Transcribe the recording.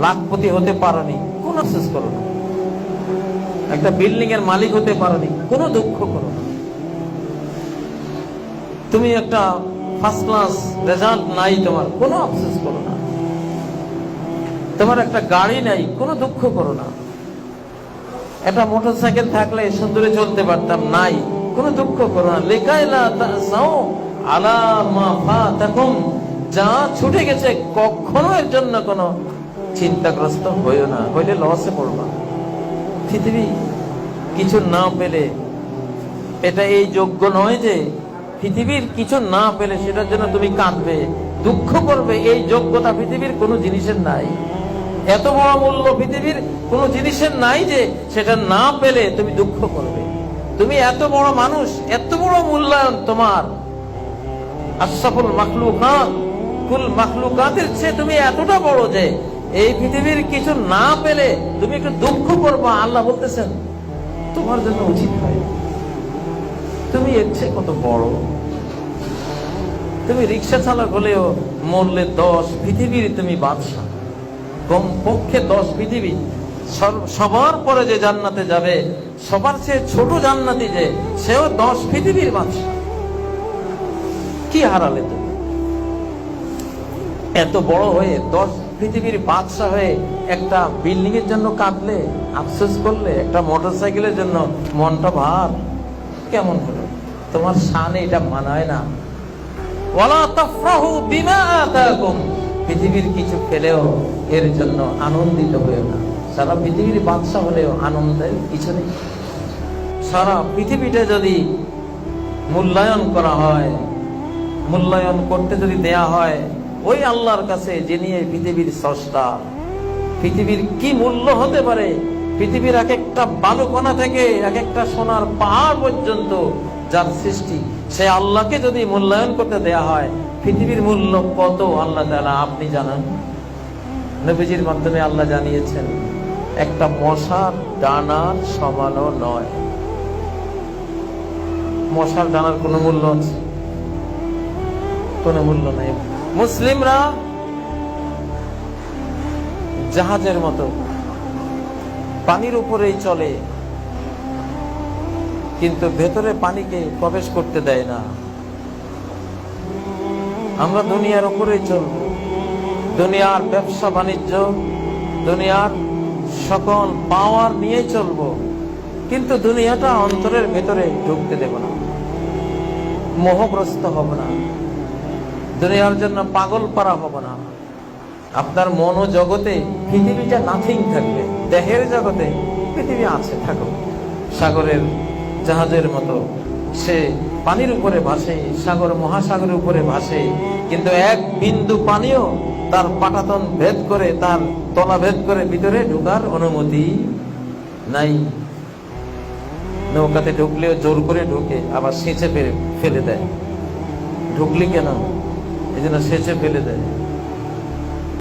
লাখপতি হতে পারোনি, কোনো আফসোস করো না। একটা বিল্ডিং এর মালিক হতে পারোনি, কোনো দুঃখ করো না। তুমি একটা ফার্স্ট ক্লাস রেজাল্ট নাই তোমার, কোনো আফসোস করো না। তোমার একটা গাড়ি নাই, কোনো দুঃখ করো না। একটা মোটরসাইকেল থাকলে সুন্দরে চলতে পারতাম, নাই, কোনো দুঃখ করো না। লিকাইলা তাসাউ আলা মা ফাতাকুম, যা ছুটে গেছে কখনো এর জন্য কোনো চিন্তাগ্রস্ত হইও না, হইলে লসে পড়বা। পৃথিবী কিছু না পেলে এটা এই যোগ্য নয় যে পৃথিবীর কিছু না পেলে সেটার জন্য তুমি কাঁদবে, দুঃখ করবে। এই যোগ্যতা পৃথিবীর কোনো জিনিসের নাই। এত বড় মূল্য পৃথিবীর কোনো জিনিসের নাই যে সেটা না পেলে তুমি দুঃখ করবে। তুমি এত বড় মানুষ, এত বড় মূল্যায়ন তোমার, আশরাফুল মাখলুকাত, কুল মাখলুকাতের চেয়ে তুমি এতটা বড় যে এই পৃথিবীর কিছু না পেলে তুমি একটু দুঃখ করবা। আল্লাহ বলতেছেন তোমার জন্য উচিত হয়, তুমি এর চেয়ে কত বড়। তুমি রিক্সা চালক হলেও মরলে 10 পৃথিবীর তুমি বাদশা, কমপক্ষে 10 পৃথিবী। সবার পরে যে জান্নাতে যাবে, সবার চেয়ে ছোট জান্নাতি যে, সেও 10 পৃথিবীর বাদশা। কি হারালে তুমি? এত বড় হয়ে 10 পৃথিবীর বাদশা হয়ে একটা বিল্ডিং এর জন্য কাঁদলে, আফসোস করলে, একটা মোটরসাইকেলের জন্য মনটা ভার, কেমন হলো? তোমার শানে এটা মানায় না। ওয়ালা তাফরাহু বিমা আতাকুম, পৃথিবীর কিছু পেলেও এর জন্য আনন্দিত হয়েও না। সারা পৃথিবীর বাদশা হলেও আনন্দের কিছু নেই। সারা পৃথিবীটা যদি মূল্যায়ন করা হয়, মূল্যায়ন করতে যদি দেয়া হয় ওই আল্লাহর কাছে, যিনি এই পৃথিবীর স্রষ্টা, পৃথিবীর কি মূল্য হতে পারে? পৃথিবীর এক একটা বালুকণা থেকে এক একটা সোনার পাহাড় পর্যন্ত যার সৃষ্টি, সে আল্লাহকে যদি মূল্যায়ন করতে দেয়া হয়, পৃথিবীর মূল্য কত আল্লাহ তাআলা আপনি জানেন। নবীজির মাধ্যমে আল্লাহ জানিয়েছেন একটা মশার ডানার সমানও নয়। মশার ডানার কোনো মূল্য আছে? কোনো মূল্য নেই। মুসলিমরা জাহাজের মতো পানির উপরেই চলে, কিন্তু ভেতরে পানিকে প্রবেশ করতে দেয় না। আমরা দুনিয়ার উপরেই চলব, দুনিয়ার ব্যবসা বাণিজ্য, দুনিয়ার সকল পাওয়ার নিয়ে চলব, কিন্তু দুনিয়াটা অন্তরের ভেতরে ঢুকতে দেব না, মোহগ্রস্ত হব না, দুনিয়ার জন্য পাগল পারা হব না। আপনার মনোজগতে পৃথিবীটা নাথিং থাকবে, দেহের জগতে পৃথিবী আছে, থাকো। সাগরের জাহাজের মতো সে পানির উপরে ভাসে, সাগর মহাসাগরের উপরে ভাসে, কিন্তু এক বিন্দু পানিও তার পাটাতন ভেদ করে, তার তলা ভেদ করে ভিতরে ঢোকার অনুমতি নাই। নৌকাতে ঢুকলেও জোর করে ঢুকে, আবার সেচে ফেলে দেয়। ঢুকলি কেন? এই জন্য সেচে ফেলে দেয়।